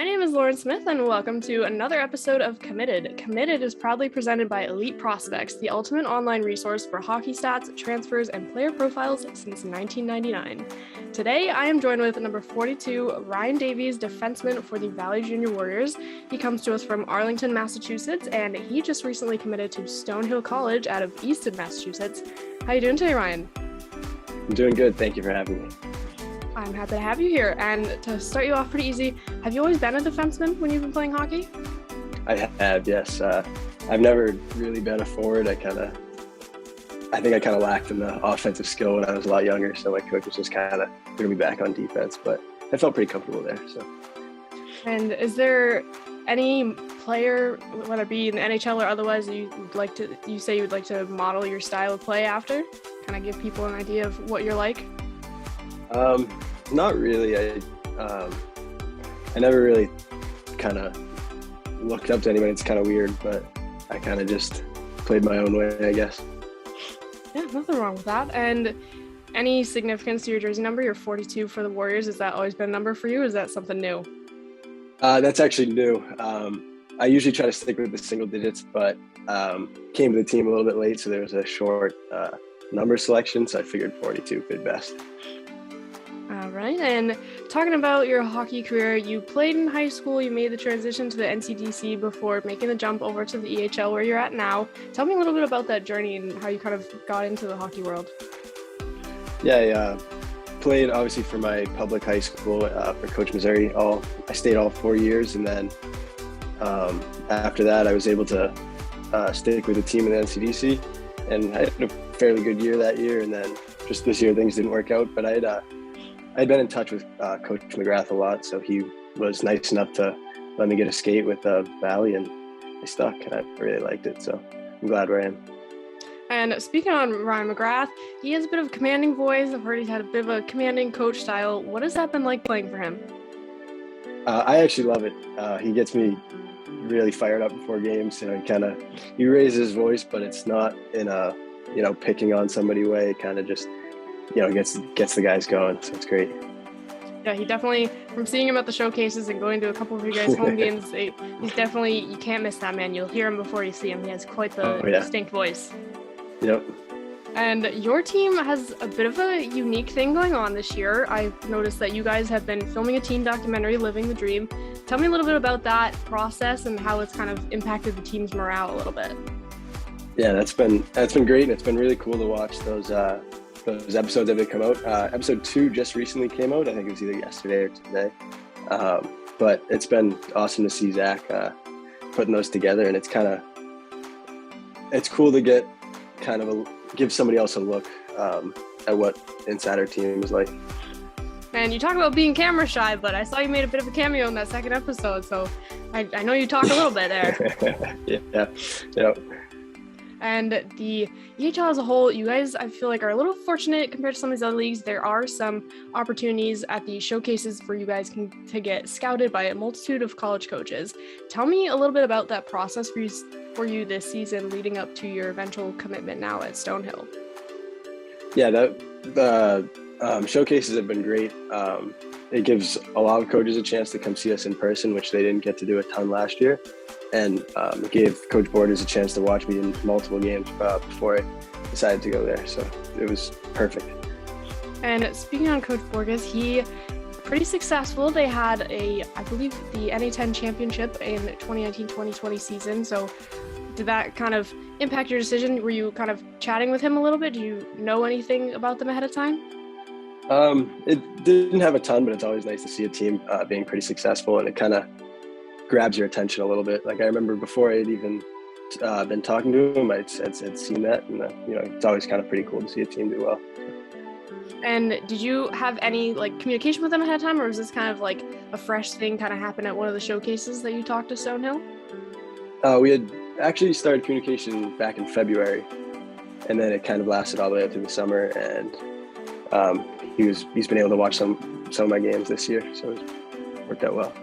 My name is Lauren Smith, and welcome to another episode of Committed. Committed is proudly presented by Elite Prospects, the ultimate online resource for hockey stats, transfers, and player profiles since 1999. Today, I am joined with number 42, Ryan Davies, defenseman for the Valley Junior Warriors. He comes to us from Arlington, Massachusetts, and he just recently committed to Stonehill College out of Easton, Massachusetts. How are you doing today, Ryan? I'm doing good. Thank you for having me. I'm happy to have you here. And to start you off pretty easy, have you always been a defenseman when you've been playing hockey? I have, yes. I've never really been a forward. I think I kind of lacked in the offensive skill when I was a lot younger, so my coach was just kind of threw me back on defense, but I felt pretty comfortable there. So. And is there any player, whether it be in the NHL or otherwise, you say you'd like to model your style of play after? Kind of give people an idea of what you're like? Not really. I never really kind of looked up to anybody. It's kind of weird, but I kind of just played my own way, I guess. Yeah, nothing wrong with that. And any significance to your jersey number? You're 42 for the Warriors. Has that always been a number for you, or is that something new? That's actually new. I usually try to stick with the single digits, but came to the team a little bit late, so there was a short number selection, so I figured 42 fit best. All right, and talking about your hockey career, you played in high school, you made the transition to the NCDC before making the jump over to the EHL where you're at now. Tell me a little bit about that journey and how you kind of got into the hockey world. Yeah, I played obviously for my public high school for Coach Missouri. I stayed all 4 years, and then after that I was able to stick with the team in the NCDC, and I had a fairly good year that year, and then just this year things didn't work out, but I'd been in touch with Coach McGrath a lot, so he was nice enough to let me get a skate with Valley, and I stuck, and I really liked it, so I'm glad where I am. And speaking on Ryan McGrath, he has a bit of a commanding voice. I've heard he's had a bit of a commanding coach style. What has that been like playing for him? I actually love it. He gets me really fired up before games. He raises his voice, but it's not in a picking on somebody way. It kind of just gets the guys going, so it's great. Yeah, he definitely, from seeing him at the showcases and going to a couple of you guys' home games, he's definitely, you can't miss that man. You'll hear him before you see him. He has quite the distinct voice. Yep. And your team has a bit of a unique thing going on this year. I've noticed that you guys have been filming a teen documentary, Living the Dream. Tell me a little bit about that process and how it's kind of impacted the team's morale a little bit. Yeah, that's been great, and it's been really cool to watch those episodes that have come out. Episode 2 just recently came out. I think it was either yesterday or today. But it's been awesome to see Zach putting those together, and it's cool to get give somebody else a look at what inside our team is like. And you talk about being camera shy, but I saw you made a bit of a cameo in that second episode, so I know you talk a little bit there. Yeah. And the EHL as a whole, you guys, I feel like, are a little fortunate compared to some of these other leagues. There are some opportunities at the showcases for you guys to get scouted by a multitude of college coaches. Tell me a little bit about that process for you this season leading up to your eventual commitment now at Stonehill. Yeah, the showcases have been great. It gives a lot of coaches a chance to come see us in person, which they didn't get to do a ton last year. And it gave Coach Borders a chance to watch me in multiple games before I decided to go there. So it was perfect. And speaking on Coach Borges, he pretty successful. They had I believe the NA10 championship in 2019-2020 season. So did that kind of impact your decision? Were you kind of chatting with him a little bit? Do you know anything about them ahead of time? It didn't have a ton, but it's always nice to see a team being pretty successful, and it kind of grabs your attention a little bit. Like I remember before I had even been talking to him, I'd seen that, and it's always kind of pretty cool to see a team do well. And did you have any communication with them ahead of time, or was this kind of like a fresh thing kind of happened at one of the showcases that you talked to Stonehill? We had actually started communication back in February, and then it kind of lasted all the way up through the summer, and he's been able to watch some of my games this year, so it worked out well.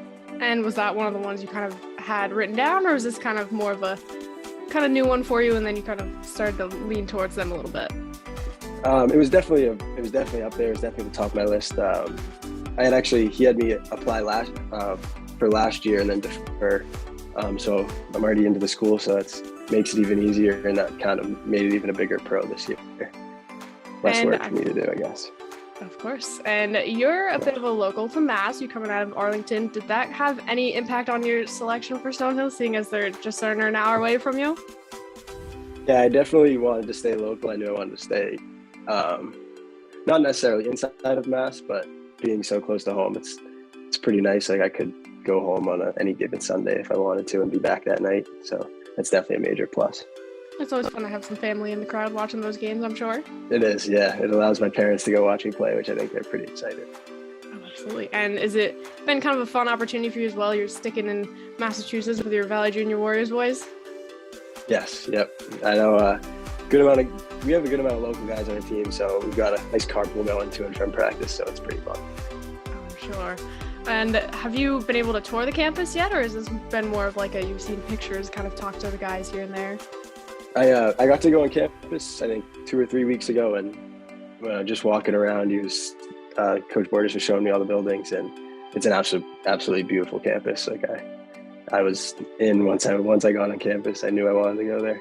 And was that one of the ones you kind of had written down, or was this kind of more of a kind of new one for you, and then you kind of started to lean towards them a little bit? It was definitely up there. It was definitely the top of my list. He had me apply for last year and then defer. So I'm already into the school, so that makes it even easier, and that kind of made it even a bigger pro this year. Less work for me to do, I guess. Of course. And you're a bit of a local to Mass. You're coming out of Arlington. Did that have any impact on your selection for Stonehill, seeing as they're just under an hour away from you? Yeah, I definitely wanted to stay local. I knew I wanted to stay, not necessarily inside of Mass, but being so close to home, it's pretty nice. Like I could go home on any given Sunday if I wanted to and be back that night. So that's definitely a major plus. It's always fun to have some family in the crowd watching those games, I'm sure. It is, yeah. It allows my parents to go watch me play, which I think they're pretty excited. Oh, absolutely. And has it been kind of a fun opportunity for you as well? You're sticking in Massachusetts with your Valley Junior Warriors boys? Yes, yep. I know we have a good amount of local guys on our team, so we've got a nice carpool going to and from practice, so it's pretty fun. I'm sure. And have you been able to tour the campus yet, or has this been more of like you've seen pictures, kind of talked to the guys here and there? I got to go on campus, I think 2 or 3 weeks ago, and just walking around, Coach Borders was showing me all the buildings, and it's an absolutely beautiful campus. Like I was in once I got on campus, I knew I wanted to go there.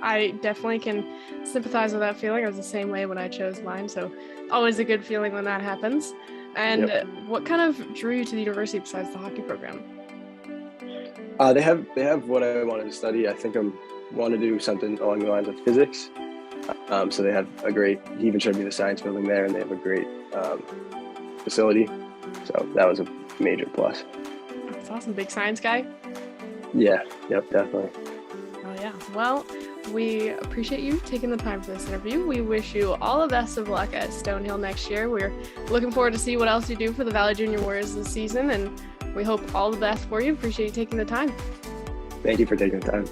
I definitely can sympathize with that feeling. I was the same way when I chose mine, so always a good feeling when that happens. And Yep. What kind of drew you to the university besides the hockey program? They have what I wanted to study. I think I want to do something along the lines of physics. So they have he even showed me the science building there, and they have a great facility. So that was a major plus. That's awesome. Big science guy? Yeah, yep, definitely. Oh, yeah. Well, we appreciate you taking the time for this interview. We wish you all the best of luck at Stonehill next year. We're looking forward to see what else you do for the Valley Junior Warriors this season, and we hope all the best for you. Appreciate you taking the time. Thank you for taking the time.